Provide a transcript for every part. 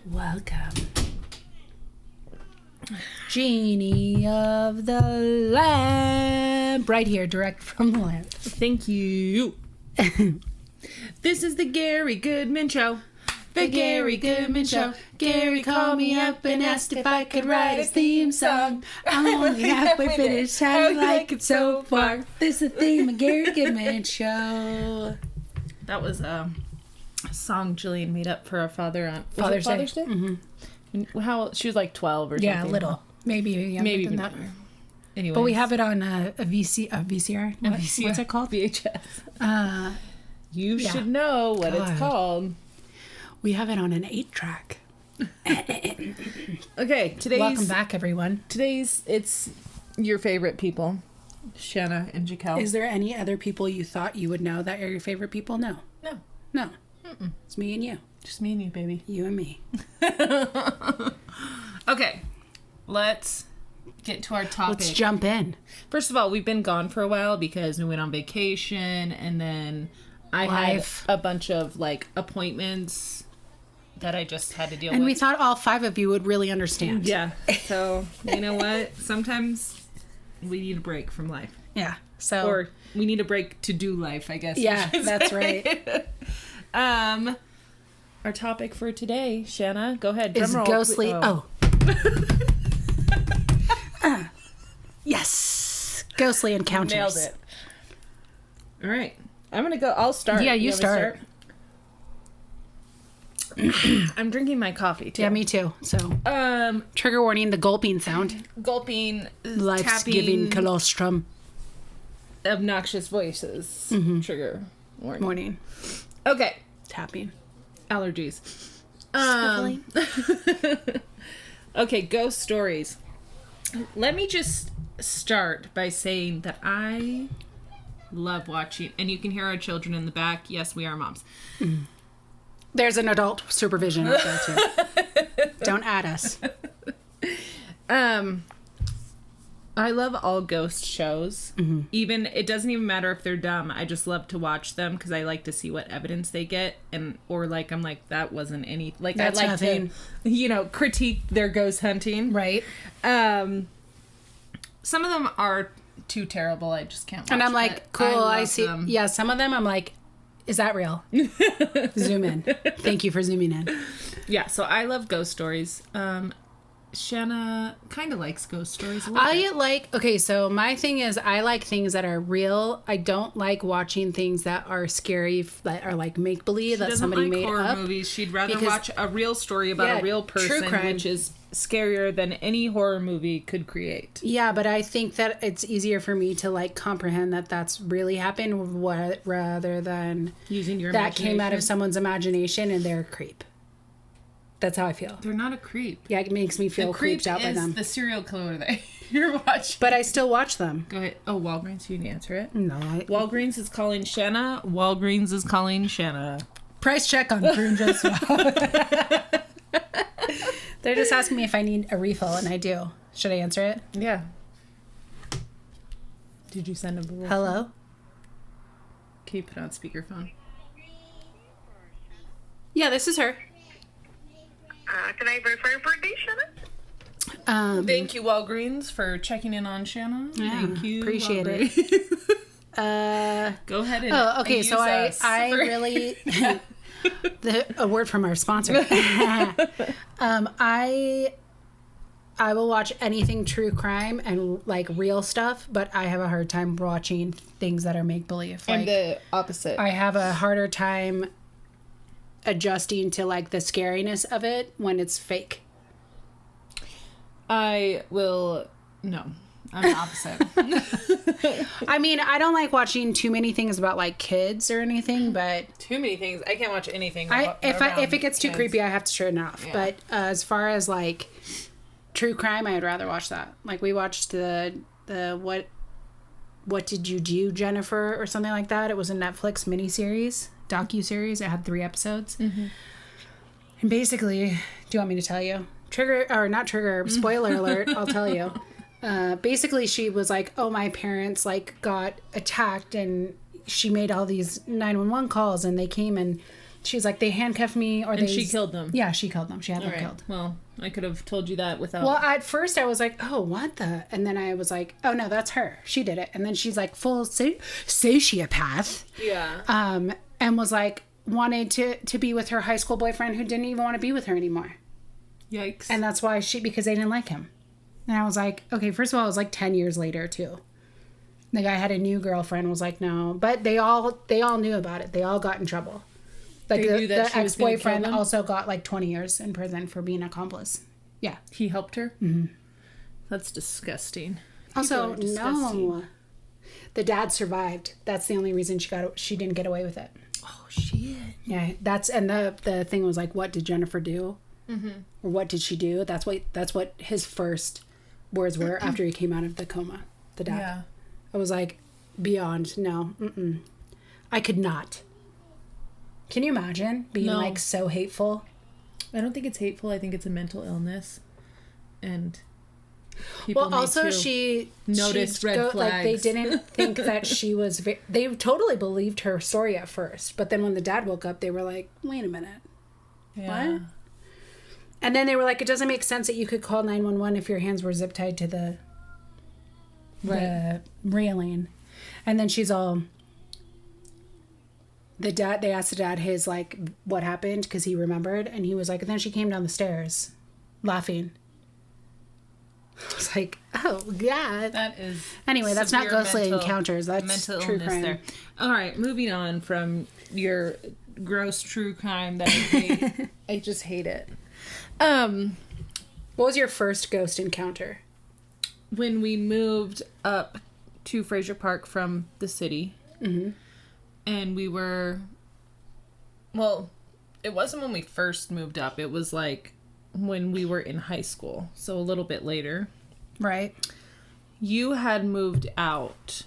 Welcome. Genie of the lamp. Right here, direct from the lamp. Thank you. This is the Gary Goodman Show. The Gary Goodman Show. Gary called me up and asked if I could write his theme song. I'm only halfway finished. How do you like it so far? This is the theme of Gary Goodman Show. That was a song Jillian made up for her father on Father's Day. Mm-hmm. How she was like 12 or something. Yeah, little. Maybe younger than that. Anyway, but we have it on a VCR. What's it called? VHS. You should know what it's called. We have it on an 8-track. Okay, welcome back, everyone. It's your favorite people, Shanna and Jaquel. Is there any other people you thought you would know that are your favorite people? No. No. Mm-mm. It's me and you. Just me and you, baby. You and me. Okay, let's get to our topic. Let's jump in. First of all, we've been gone for a while because we went on vacation, and then I had a bunch of like appointments that I just had to deal with. And we thought all 5 of you would really understand. Yeah. So, you know what? Sometimes we need a break from life. Yeah. So or we need a break to do life, I guess. Yeah, that's right. Our topic for today, Shanna, go ahead. Is ghostly. Yes. Ghostly encounters. Nailed it. All right. I'm going to go. I'll start. Yeah, you start. I'm drinking my coffee too. Yeah, me too. So, trigger warning: the gulping sound. Gulping, life's tapping, giving colostrum. Obnoxious voices. Trigger warning. Okay, tapping. Allergies. Okay, ghost stories. Let me just start by saying that I love watching, and you can hear our children in the back. Yes, we are moms. There's an adult supervision out there too. Don't add us. I love all ghost shows. Even it doesn't even matter if they're dumb. I just love to watch them because I like to see what evidence they get, or like I'm like that wasn't any like that's I like nothing. to critique their ghost hunting. Right. Some of them are too terrible. I just can't watch. And I'm like, cool. I see. Them. Yeah, some of them I'm like, is that real? Zoom in. Thank you for zooming in. Yeah, so I love ghost stories. Shanna kind of likes ghost stories. Okay, so my thing is I like things that are real. I don't like watching things that are scary, that are like make-believe, that somebody made horror up. Movies. She'd rather watch a real story about a real person, true crime, which is scarier than any horror movie could create. Yeah, but I think that it's easier for me to like comprehend that that's really happened rather than using your that imagination. Came out of someone's imagination and they're a creep. That's how I feel. They're not a creep. Yeah, it makes me feel creeped out by them. The serial killer that you're watching. But I still watch them. Go ahead. Oh, Walgreens, you can answer it. No. Walgreens is calling Shanna. Walgreens is calling Shanna. Price check on Prune as well. They're just asking me if I need a refill, and I do. Should I answer it? Yeah. Did you send a bill? Hello? Can you put on speakerphone? Yeah, this is her. Can I verify your birthday, Shanna? Thank you, Walgreens, for checking in on Shanna. Yeah, thank you. Appreciate it. Go ahead and okay, and so I really a word from our sponsor. I will watch anything true crime and like real stuff, but I have a hard time watching things that are make believe. I'm the opposite. I have a harder time adjusting to like the scariness of it when it's fake. I'm the opposite. I mean, I don't like watching too many things about like kids or anything, but too many things. I can't watch anything. If it gets too creepy, I have to turn it off. Yeah. But as far as like true crime, I'd rather watch that. Like we watched the what did you do, Jennifer, or something like that. It was a Netflix miniseries, docuseries. It had 3 episodes. And basically, do you want me to tell you? Spoiler alert, I'll tell you. Basically, she was like, oh, my parents like got attacked, and she made all these 911 calls, and they came and She's like, they handcuffed me, or and she killed them. Yeah, she killed them. She had them killed. Well, I could have told you that without. Well, at first I was like, oh, what the? And then I was like, oh no, that's her. She did it. And then she's like full sociopath. Yeah. And was like wanted to be with her high school boyfriend who didn't even want to be with her anymore. Yikes. And that's why because they didn't like him. And I was like, okay, first of all, it was like 10 years later too. The guy had a new girlfriend, was like, no. But they all knew about it. They all got in trouble. Like the ex-boyfriend also got like 20 years in prison for being an accomplice. Yeah. He helped her? Mm-hmm. That's disgusting. Also, no. The dad survived. That's the only reason she didn't get away with it. Oh, shit. Yeah, and the thing was like, what did Jennifer do? Mm-hmm. Or what did she do? That's what his first words were after he came out of the coma. The dad. Yeah. I was like, beyond, no. Mm-mm. I could not. Can you imagine being like so hateful? I don't think it's hateful. I think it's a mental illness. And people she noticed red flags. Like, they didn't think that she was... They totally believed her story at first. But then when the dad woke up, they were like, wait a minute. Yeah. What? And then they were like, it doesn't make sense that you could call 911 if your hands were zip tied to the railing. And then she's all... They asked the dad his, like, what happened, because he remembered, and he was like, and then she came down the stairs, laughing. I was like, oh, yeah. That is... Anyway, that's not ghostly encounters. That's mental true crime. There. All right, moving on from your gross true crime that I hate. I just hate it. What was your first ghost encounter? When we moved up to Fraser Park from the city. Mm-hmm. And we were, well, it wasn't when we first moved up. It was like when we were in high school. So a little bit later. Right. You had moved out.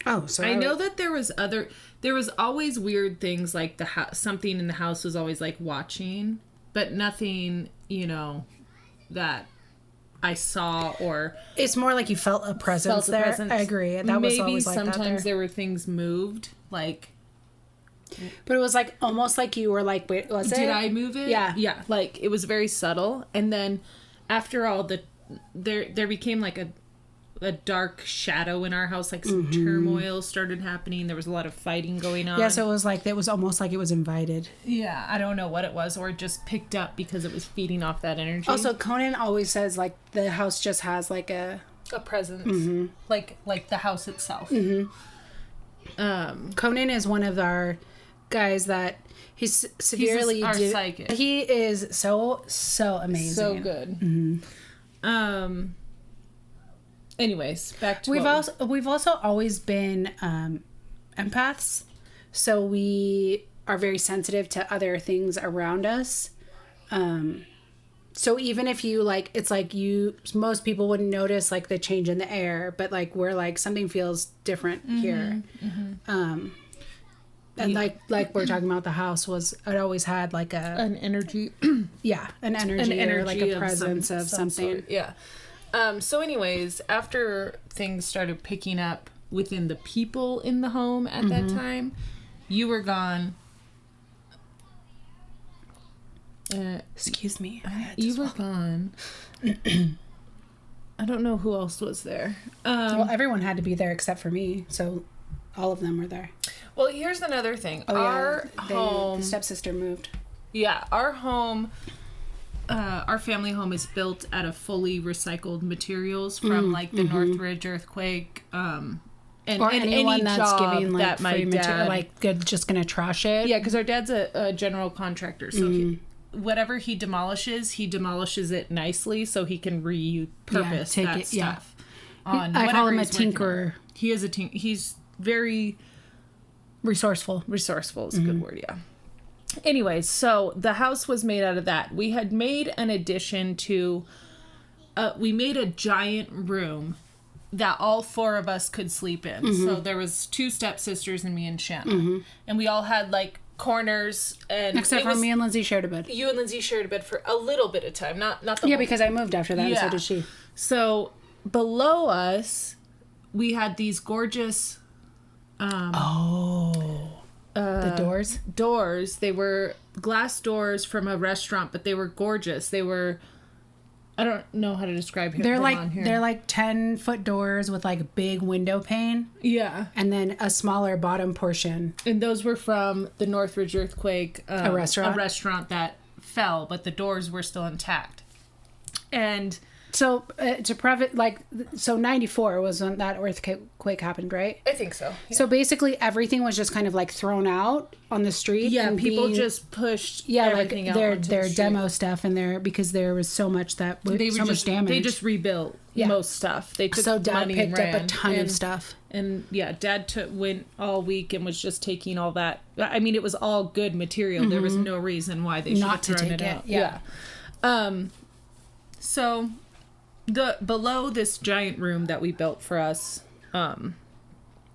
Oh, so I know that there was always weird things like something in the house was always like watching, but nothing, that I saw or... It's more like you felt a presence there. I agree. That was always like that there. Sometimes there were things moved, like... But it was like almost like you were like, wait, was it? Did I move it? Yeah. Yeah. Like it was very subtle. And then after all there became like a dark shadow in our house, like some turmoil started happening. There was a lot of fighting going on. Yeah, so it was almost like it was invited. Yeah, I don't know what it was, or it just picked up because it was feeding off that energy. Also, Conan always says like the house just has like a presence. Like the house itself. Conan is one of our guys that he's severely our psychic. He is so amazing, so good. Anyways, back to we've also always been empaths, so we are very sensitive to other things around us. So even if you like, it's like most people wouldn't notice like the change in the air, but like we're like something feels different here. And like we're talking about, the house it always had like an energy. Yeah, an energy or like a presence of something. Sort. Yeah. So anyways, after things started picking up within the people in the home at that time, you were gone. Excuse me. You were gone. I don't know who else was there. Well, everyone had to be there except for me, so all of them were there. Well, here's another thing. Our home... The stepsister moved. Yeah, our home... our family home is built out of fully recycled materials from like the Northridge earthquake, and anyone any that's job giving like that free my dad, material, like just gonna trash it. Yeah, because our dad's a general contractor, so whatever he demolishes it nicely so he can repurpose that stuff. On I call him a tinkerer. He is he's very resourceful. Resourceful is a good word, yeah. Anyways, so the house was made out of that. We had made an addition to... we made a giant room that all four of us could sleep in. So there was 2 stepsisters and me and Shanna. And we all had, like, corners. And except for me and Lindsay shared a bed. You and Lindsay shared a bed for a little bit of time. Not the whole because I moved after that, and so did she. So, below us, we had these gorgeous... The doors? Doors. They were glass doors from a restaurant, but they were gorgeous. They were... I don't know how to describe them on here. They're like 10-foot doors with like big window pane. Yeah. And then a smaller bottom portion. And those were from the Northridge earthquake. A restaurant? A restaurant that fell, but the doors were still intact. And... So, to prevent, like, so 94 was when that earthquake happened, right? I think so. Yeah. So basically everything was just kind of like thrown out on the street. Yeah, and people just pushed everything like out their demo stuff in there because there was so much much damage. They just rebuilt most stuff. They took so Dad money picked and up a ton of stuff. And yeah, Dad went all week and was just taking all that. I mean, it was all good material. There was no reason why they should have thrown it out. Yeah. So below this giant room that we built for us,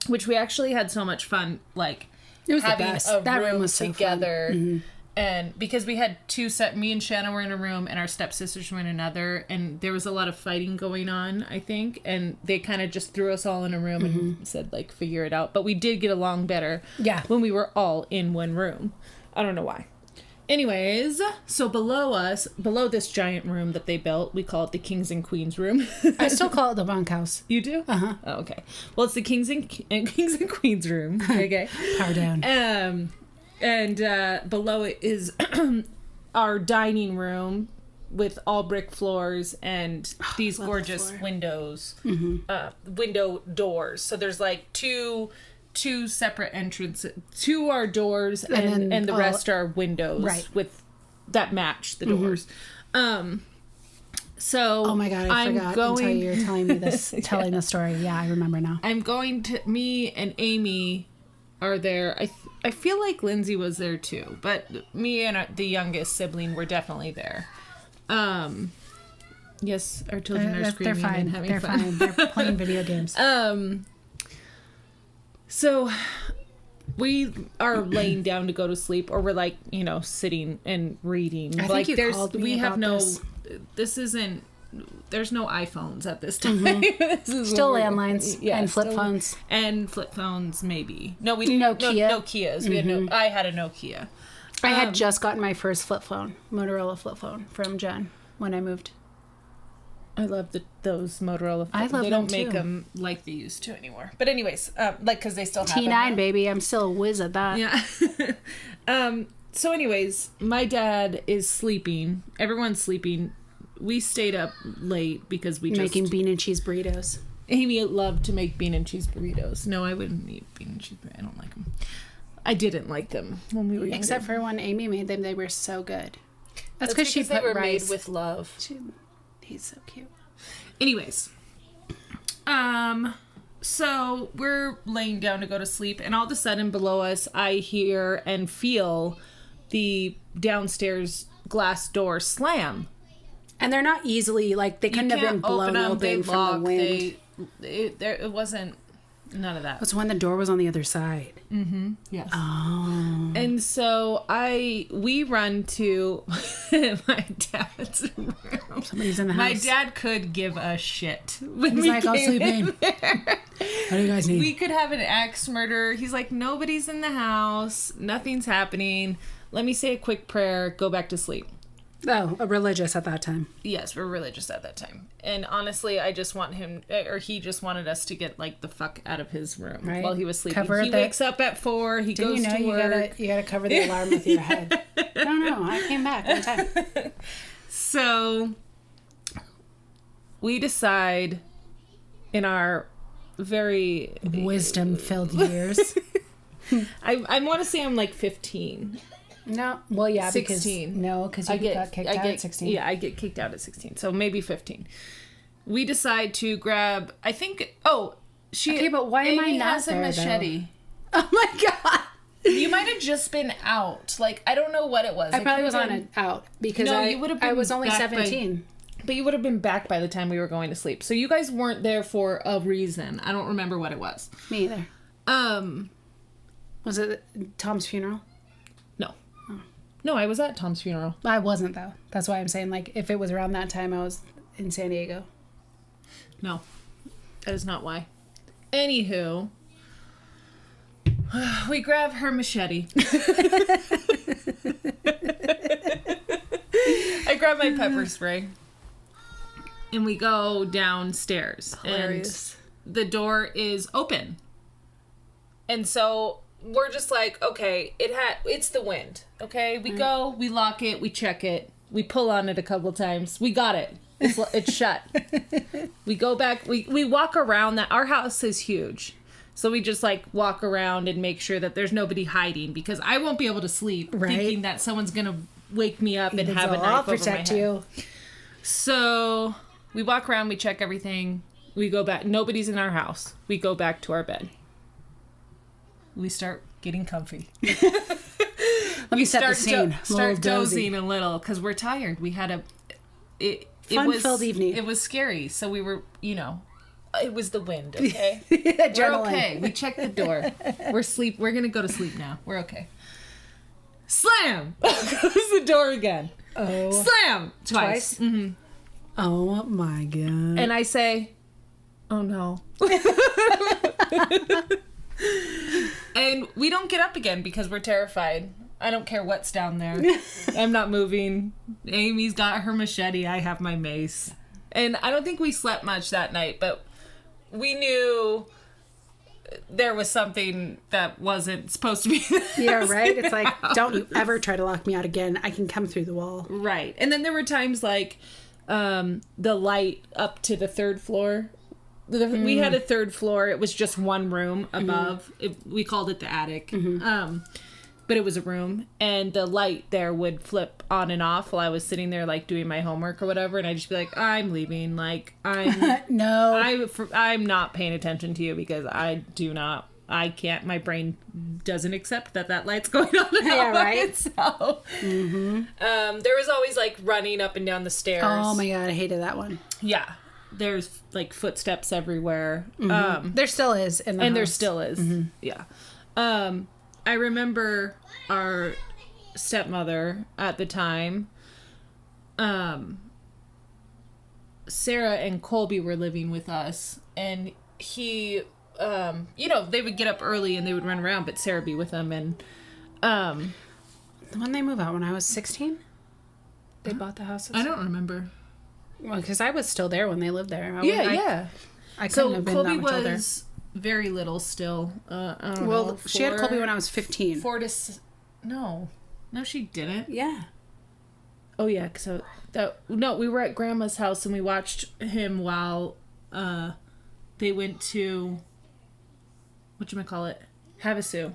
which we actually had so much fun, like it was having the best. a That room was so together. Fun. And because we had me and Shanna were in a room and our stepsisters were in another, and there was a lot of fighting going on, I think, and they kind of just threw us all in a room and said, like, figure it out. But we did get along better when we were all in one room. I don't know why. Anyways, so below this giant room that they built, we call it the Kings and Queens room. I still call it the bunkhouse. You do? Uh-huh. Oh, okay. Well, it's the Kings and Queens room. Okay. Power down. And below it is our dining room with all brick floors and these gorgeous windows, window doors. So there's like two separate entrances. Two are doors and the rest are windows with that match the doors. So oh my God, I forgot until you were telling me this, telling the story. Yeah, I remember now. Me and Amy are there. I feel like Lindsay was there too, but me and the youngest sibling were definitely there. Yes, our children are screaming and having fun. They're playing video games. So we are laying down to go to sleep, or we're like, sitting and reading. I like think you called me about this. This isn't. There's no iPhones at this time. This is still landlines and flip phones. And flip phones, maybe. No, we didn't. Nokia. Nokias. We had I had a Nokia. I had just gotten my first flip phone, Motorola flip phone, from Jen when I moved. I love those Motorola. I love them too. They don't make them like they used to anymore. But anyways, because they still have T9, baby. I'm still a whiz at that. Yeah. So anyways, my dad is sleeping. Everyone's sleeping. We stayed up late because we making bean and cheese burritos. Amy loved to make bean and cheese burritos. No, I wouldn't eat bean and cheese burritos. I don't like them. I didn't like them when we were younger. Except for when Amy made them, they were so good. That's because she put they were rice. Made with love. He's so cute. Anyways, so we're laying down to go to sleep, and all of a sudden below us, I hear and feel the downstairs glass door slam. And they're not easily, like, they couldn't have been blown open from the wind. It wasn't, none of that. That's when the door was on the other side. Mm-hmm. Yes. Oh. And so we run to my dad's room. Somebody's in the house. My dad could give a shit. He's like, I'll sleep in. What do you guys need? We could have an axe murder. He's like, nobody's in the house. Nothing's happening. Let me say a quick prayer. Go back to sleep. Oh, a religious at that time. Yes, we're religious at that time. And honestly, I just want he just wanted us to get, like, the fuck out of his room while he was sleeping. He wakes up at 4, he goes to work. You gotta cover the alarm with your head. No, I came back on time. So, we decide in our very... wisdom-filled years. I want to say I'm, like, 15. No, well, yeah, 16. because you got kicked out at 16. Yeah, I get kicked out at 16, so maybe 15. We decide to grab. I think. Okay, but why am I not has there, a machete. Though? Oh my God! You might have just been out. Like, I don't know what it was. I probably was on an out because I was only 17. But you would have been back by the time we were going to sleep. So you guys weren't there for a reason. I don't remember what it was. Me either. Was it Tom's funeral? No, I was at Tom's funeral. I wasn't, though. That's why I'm saying, like, if it was around that time, I was in San Diego. No, that is not why. Anywho, We grab her machete. I grab my pepper spray. And we go downstairs. Hilarious. And the door is open. And so we're just like, okay, it's the wind. Okay, we go, we lock it, we check it, we pull on it a couple times. We got it. It's shut. We go back. We walk around. That our house is huge, so we just like walk around and make sure that there's nobody hiding, because I won't be able to sleep thinking that someone's gonna wake me up and have a knife I'll over protect my head. you. So we walk around. We check everything. We go back. Nobody's in our house. We go back to our bed. We start getting comfy. Let me set the scene. Start dozing a little because we're tired. We had fun-filled evening. It was scary, so we were, it was the wind. Okay, we're okay. We checked the door. We're gonna go to sleep now. We're okay. Slam! Close the door again. Oh, slam twice. Mm-hmm. Oh my god! And I say, "Oh no." And we don't get up again because we're terrified. I don't care what's down there. I'm not moving. Amy's got her machete. I have my mace. And I don't think we slept much that night, but we knew there was something that wasn't supposed to be there. Yeah, right? It's like, don't you ever try to lock me out again. I can come through the wall. Right. And then there were times like the light up to the third floor. We had a third floor. It was just one room above. We called it the attic. But it was a room, and the light there would flip on and off while I was sitting there like doing my homework or whatever, and I'd just be like, I'm leaving. Like, I'm not paying attention to you because I can't, my brain doesn't accept that light's going on by itself. There was always like running up and down the stairs. Oh my god, I hated that one. Yeah. There's like footsteps everywhere. There still is in the house. There still is. Yeah. I remember our stepmother at the time, Sarah and Colby were living with us, and he, they would get up early and they would run around, but Sarah would be with them. And when they moved out, when I was 16, they bought the house. I don't remember. Well, because I was still there when they lived there. I couldn't have been Colby that much older. was very little still. I don't know, she had Colby when I was 15. No, she didn't. Yeah. Oh yeah, we were at Grandma's house and we watched him while they went to Havasu.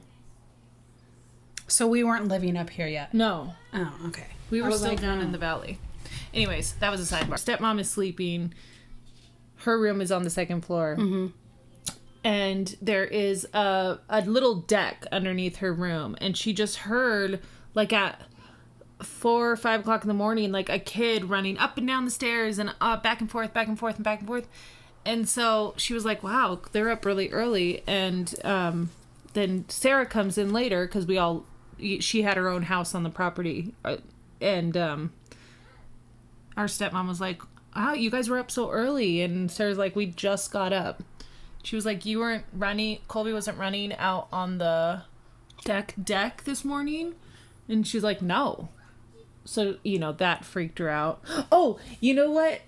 So we weren't living up here yet. No. Oh, okay. We were still down in the valley. Anyways, that was a sidebar. Stepmom is sleeping. Her room is on the second floor. And there is a little deck underneath her room. And she just heard, like at 4 or 5 o'clock in the morning, like a kid running up and down the stairs and back and forth, back and forth, and back and forth. And so she was like, wow, they're up really early. And then Sarah comes in later because she had her own house on the property. And our stepmom was like, wow, you guys were up so early. And Sarah's like, we just got up. She was like, you weren't running, Colby wasn't running out on the deck this morning? And she's like, no. So, that freaked her out. Oh, you know what?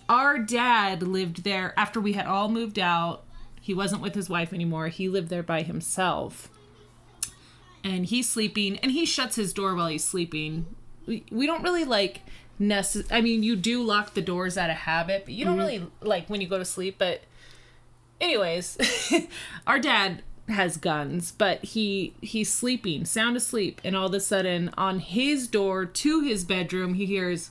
Our dad lived there after we had all moved out. He wasn't with his wife anymore. He lived there by himself. And he's sleeping, and he shuts his door while he's sleeping. We don't really you do lock the doors out of habit, but you don't really like when you go to sleep. But anyways, our dad has guns, but he's sleeping, sound asleep, and all of a sudden on his door to his bedroom he hears,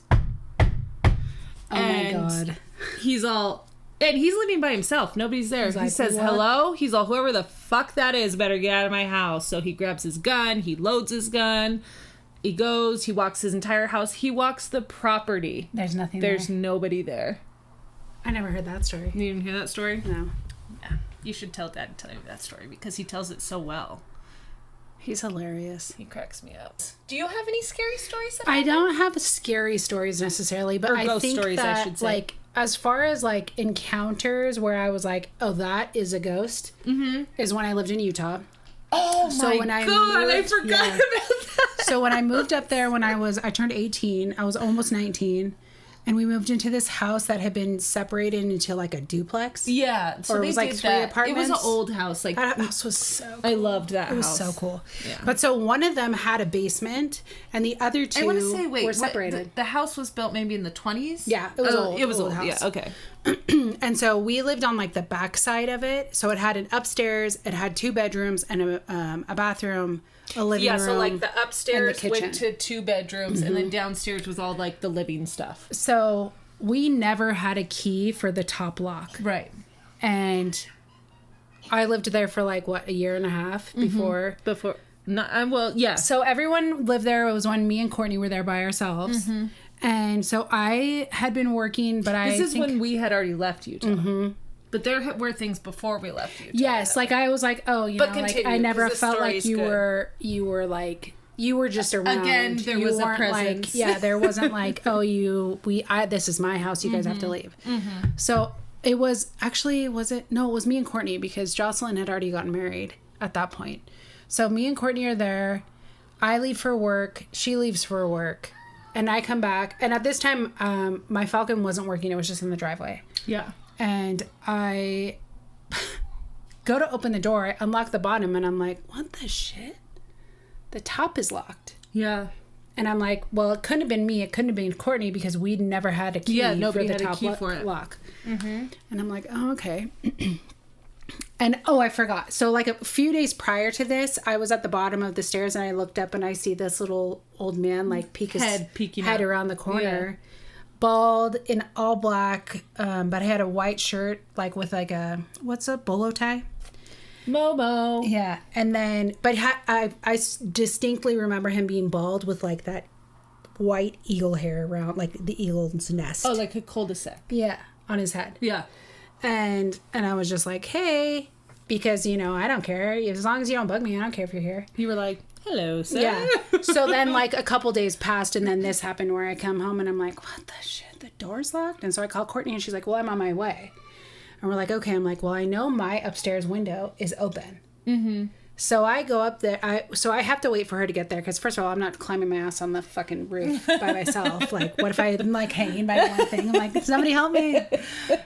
my god, he's living by himself, nobody's there. He says, what? Hello. He's all, whoever the fuck that is better get out of my house. So he grabs his gun, he loads his gun, he goes, he walks his entire house, he walks the property. There's nothing There's nobody there. I never heard that story. You didn't hear that story? No. Yeah. You should tell Dad to tell you that story because he tells it so well. He's hilarious. He cracks me up. Do you have any scary stories? I don't have scary stories necessarily, but I think stories, that, I should say. like, as far as, like, encounters where I was like, oh, that is a ghost, is when I lived in Utah. Oh my God, I forgot about that. So when I moved up there I turned 18, I was almost 19. And we moved into this house that had been separated into like a duplex. Yeah. So it was like 3 apartments. It was an old house. Like that house was so cool. I loved that house. It was so cool. Yeah. But so one of them had a basement and the other two were separated. The house was built maybe in the 20s? Yeah. It was old. It was old old. house. Yeah. Okay. And so we lived on like the back side of it. So it had an upstairs, it had 2 bedrooms and a bathroom, a living room. Yeah, so like the upstairs went to 2 bedrooms and then downstairs was all like the living stuff. So we never had a key for the top lock. Right. And I lived there for like, what, a year and a half before. Yeah. So everyone lived there. It was when me and Courtney were there by ourselves. And so I had been working, but This is when we had already left Utah. But there were things before we left Utah. Yes, like I was like, oh, you know, like I never felt like you were like, you were just around. Again, there was a presence. Like, yeah, there wasn't like, oh, this is my house, you guys have to leave. So it was actually, it was me and Courtney because Jocelyn had already gotten married at that point. So me and Courtney are there. I leave for work. She leaves for work. And I come back. And at this time, my Falcon wasn't working. It was just in the driveway. Yeah. And I go to open the door. I unlock the bottom. And I'm like, what the shit? The top is locked. Yeah. And I'm like, well, it couldn't have been me. It couldn't have been Courtney because we'd never had a key for the top lock. And I'm like, oh, okay. And I forgot. So like a few days prior to this, I was at the bottom of the stairs and I looked up and I see this little old man like peek his head around the corner, bald in all black, but I had a white shirt like with like what's a bolo tie? Momo. Yeah, and then but I distinctly remember him being bald with like that white eagle hair around like the eagle's nest. Oh, like a cul-de-sac. Yeah, on his head. Yeah. And I was just like, hey, because, you know, I don't care. As long as you don't bug me, I don't care if you're here. You were like, hello, sir. Yeah. So then, like, a couple days passed, and then this happened where I come home, and I'm like, what the shit? The door's locked? And so I call Courtney, and she's like, well, I'm on my way. And we're like, okay. I'm like, well, I know my upstairs window is open. So I go up there. I have to wait for her to get there because, first of all, I'm not climbing my ass on the fucking roof by myself. Like, what if I'm like hanging by one thing? I'm like, somebody help me.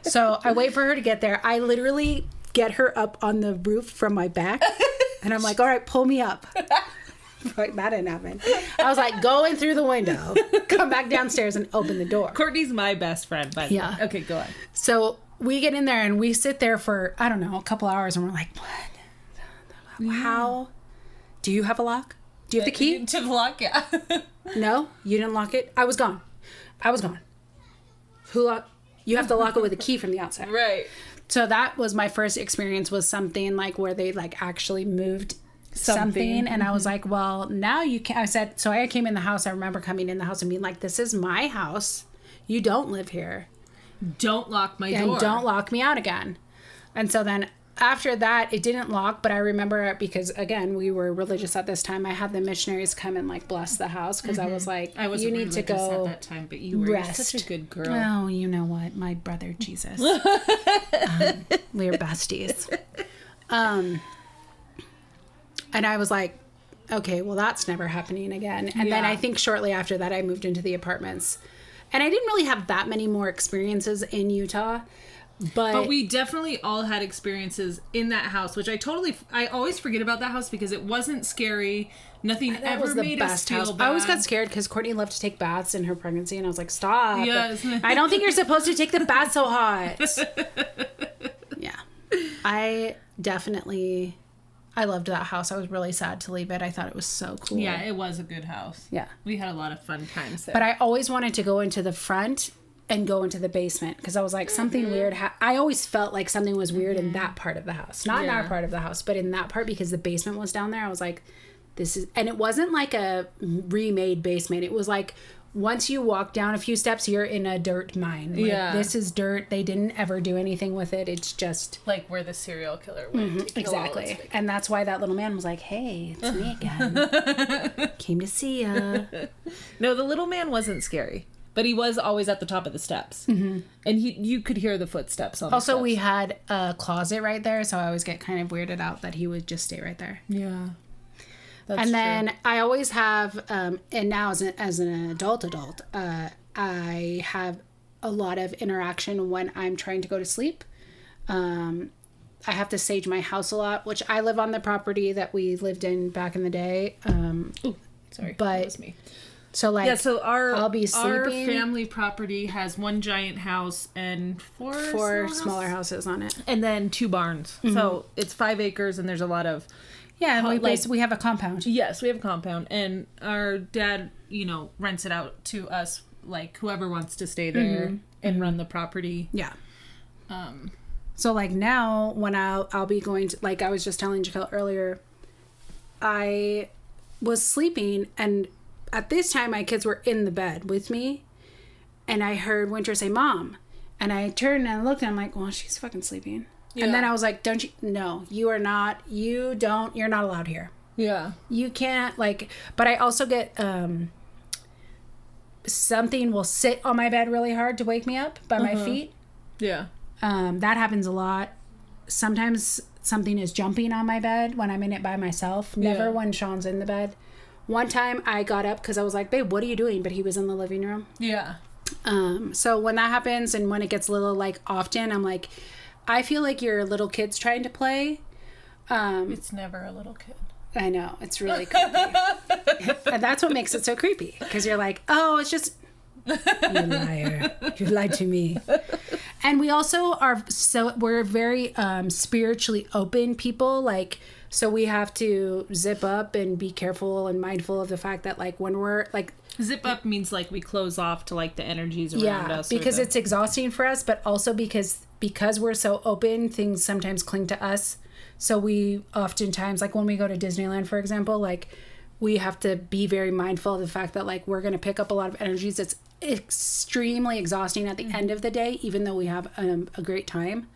So I wait for her to get there. I literally get her up on the roof from my back. And I'm like, all right, pull me up. Like, that didn't happen. I was like, going through the window, come back downstairs and open the door. Courtney's my best friend, by the way. Okay, go on. So we get in there and we sit there for, I don't know, a couple hours and we're like, what? How? Do you have a lock? Do you have the key? To the lock, yeah. No, you didn't lock it. I was gone. Who locked? You have to lock it with a key from the outside. Right. So that was my first experience with something like where they like actually moved something. And I was like, well, now you can. I said, so I came in the house. I remember coming in the house and being like, this is my house. You don't live here. Don't lock my door. And don't lock me out again. And so then after that, it didn't lock, but I remember it because, again, we were religious at this time. I had the missionaries come and, like, bless the house because I was like, you need to go at that time, but you were such a good girl. Oh, you know what? My brother, Jesus. We were besties. And I was like, okay, well, that's never happening again. And then I think shortly after that, I moved into the apartments. And I didn't really have that many more experiences in Utah. But we definitely all had experiences in that house, which I always forget about that house because it wasn't scary. Nothing ever made us feel bad. I always got scared because Courtney loved to take baths in her pregnancy, and I was like, stop. Yes. I don't think you're supposed to take the bath so hot. Yeah. I loved that house. I was really sad to leave it. I thought it was so cool. Yeah, it was a good house. Yeah. We had a lot of fun times there. But I always wanted to go into the front and go into the basement because I was like, something weird. I always felt like something was weird in that part of the house. Not in our part of the house, but in that part because the basement was down there. I was like, and it wasn't like a remade basement. It was like, once you walk down a few steps, you're in a dirt mine. Like, this is dirt. They didn't ever do anything with it. It's just like where the serial killer went. Exactly. And that's why that little man was like, hey, it's me again. Came to see ya. No, the little man wasn't scary. But he was always at the top of the steps. Mm-hmm. And you could hear the footsteps on the steps. Also, we had a closet right there, so I always get kind of weirded out that he would just stay right there. Yeah. And then I always have, and now as an adult, I have a lot of interaction when I'm trying to go to sleep. I have to sage my house a lot, which I live on the property that we lived in back in the day. Sorry, but that was me. So like, so I'll be sleeping. Our family property has one giant house and four smaller houses on it, and then 2 barns. Mm-hmm. So it's 5 acres, and there's a lot of we have a compound. Yes, we have a compound, and our dad, rents it out to us, like whoever wants to stay there and run the property. Yeah. So like now when I'll be going to, like I was just telling Jaquel earlier, I was sleeping, and at this time my kids were in the bed with me, and I heard Winter say, "Mom," and I turned and looked, and I'm like, well, she's fucking sleeping. Yeah. And then I was like, you're not allowed here. Yeah. You can't, like, but I also get, something will sit on my bed really hard to wake me up by my feet. Yeah. That happens a lot. Sometimes something is jumping on my bed when I'm in it by myself. Never when Sean's in the bed. One time I got up because I was like, babe, what are you doing? But he was in the living room. Yeah. So when that happens and when it gets a little like often, I'm like, I feel like your little kid's trying to play. It's never a little kid. I know. It's really creepy. And that's what makes it so creepy. Because you're like, oh, it's just... You liar. You lied to me. And we also we're very spiritually open people. Like, so we have to zip up and be careful and mindful of the fact that, like, when we're, like... Zip up means, like, we close off to, like, the energies around us. Yeah, because it's exhausting for us, but also because we're so open, things sometimes cling to us. So we oftentimes, like, when we go to Disneyland, for example, like, we have to be very mindful of the fact that, like, we're going to pick up a lot of energies that's extremely exhausting at the end of the day, even though we have a great time.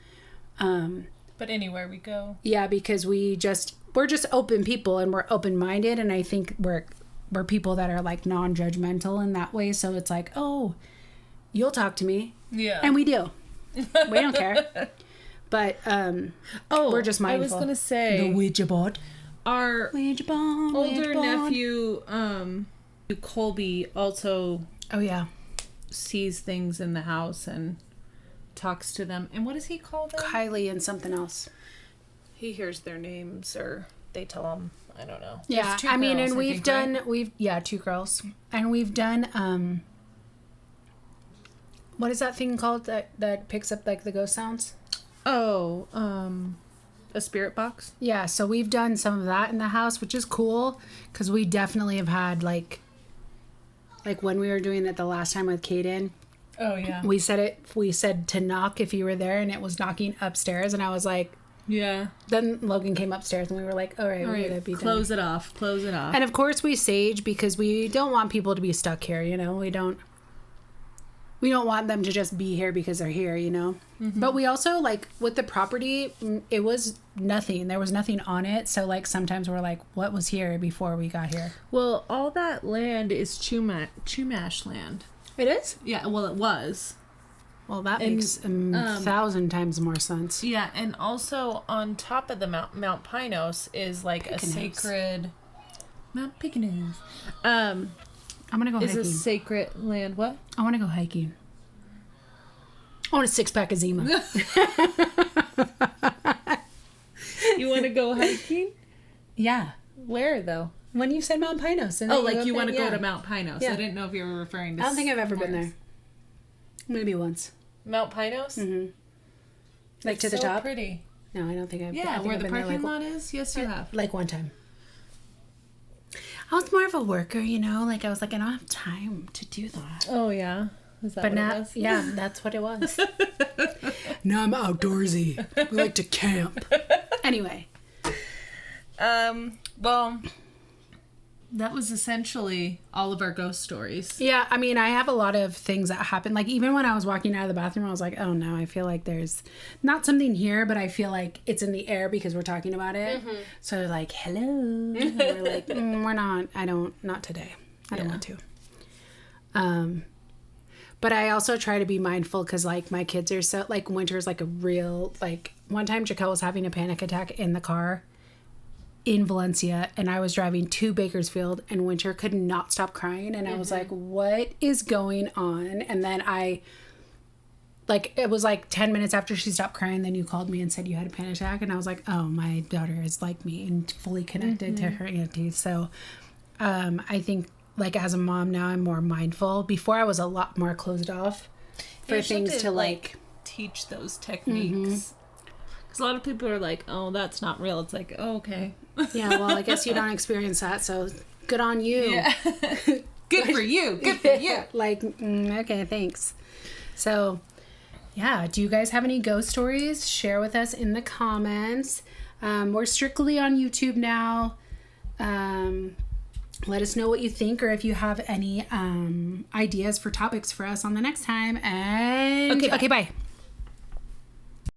But anywhere we go. Yeah, because we're just open people, and we're open-minded, and I think we're people that are, like, non-judgmental in that way. So it's like, oh, you'll talk to me. Yeah. And we do. We don't care. But we're just mindful. I was going to say. The Ouija board. Our older nephew, Colby, also sees things in the house and talks to them. And what does he call them? Kylie and something else. He hears their names, or they tell him. I don't know. Yeah, I mean, and we've done 2 girls, and we've done what is that thing called that picks up, like, the ghost sounds? Oh, a spirit box? Yeah, so we've done some of that in the house, which is cool, because we definitely have had, like when we were doing it the last time with Kaden. Oh, yeah. We said to knock if you were there, and it was knocking upstairs, and I was like... Yeah. Then Logan came upstairs, and we were like, all right, we gotta be done. Close it off. And of course we sage, because we don't want people to be stuck here, we don't want them to just be here because they're here, Mm-hmm. But we also, like, with the property, it was nothing. There was nothing on it. So, like, sometimes we're like, what was here before we got here? Well, all that land is Chumash land. It is? Yeah, well, it was. Well, that makes 1,000 times more sense. Yeah, and also on top of the Mount Pinos is, like, a sacred... Mount Picanos. I'm going to go hiking. Is a sacred land. What? I want to go hiking. I want a 6-pack of Zima. You want to go hiking? Yeah. Where, though? When you said Mount Pinos. And like you want to go to Mount Pinos. Yeah. I didn't know if you were referring to... I don't think I've ever been there. Maybe once. Mount Pinos? Mm-hmm. Like to the top? So pretty. No, I don't think I've... Yeah, where the parking lot is? Yes, you have. Like one time. I was more of a worker, Like, I was like, I don't have time to do that. Oh, yeah. Is that what it was? Yeah, that's what it was. Now I'm outdoorsy. We like to camp. Anyway. Well, that was essentially all of our ghost stories. Yeah, I mean, I have a lot of things that happen. Like, even when I was walking out of the bathroom, I was like, oh, no, I feel like there's not something here, but I feel like it's in the air because we're talking about it. Mm-hmm. So they're like, hello. And we're like, we're not. Not today. I don't want to. But I also try to be mindful because, like, my kids are so, like, winter is, like, a real, like, one time Jaquel was having a panic attack in the car in Valencia, and I was driving to Bakersfield, and Winter could not stop crying, and I was like, what is going on? And then like, it was like 10 minutes after she stopped crying, then you called me and said you had a panic attack, and I was like, oh, my daughter is like me and fully connected to her auntie. So I think, like, as a mom now, I'm more mindful. Before, I was a lot more closed off for things to like teach those techniques. Because a lot of people are like, oh, that's not real. It's like, oh, okay. Yeah, well, I guess you don't experience that, so good on you. Yeah. Good for you. Good for you. Like, okay, thanks. So, yeah, do you guys have any ghost stories? Share with us in the comments. We're strictly on YouTube now. Let us know what you think, or if you have any ideas for topics for us on the next time. And okay, bye.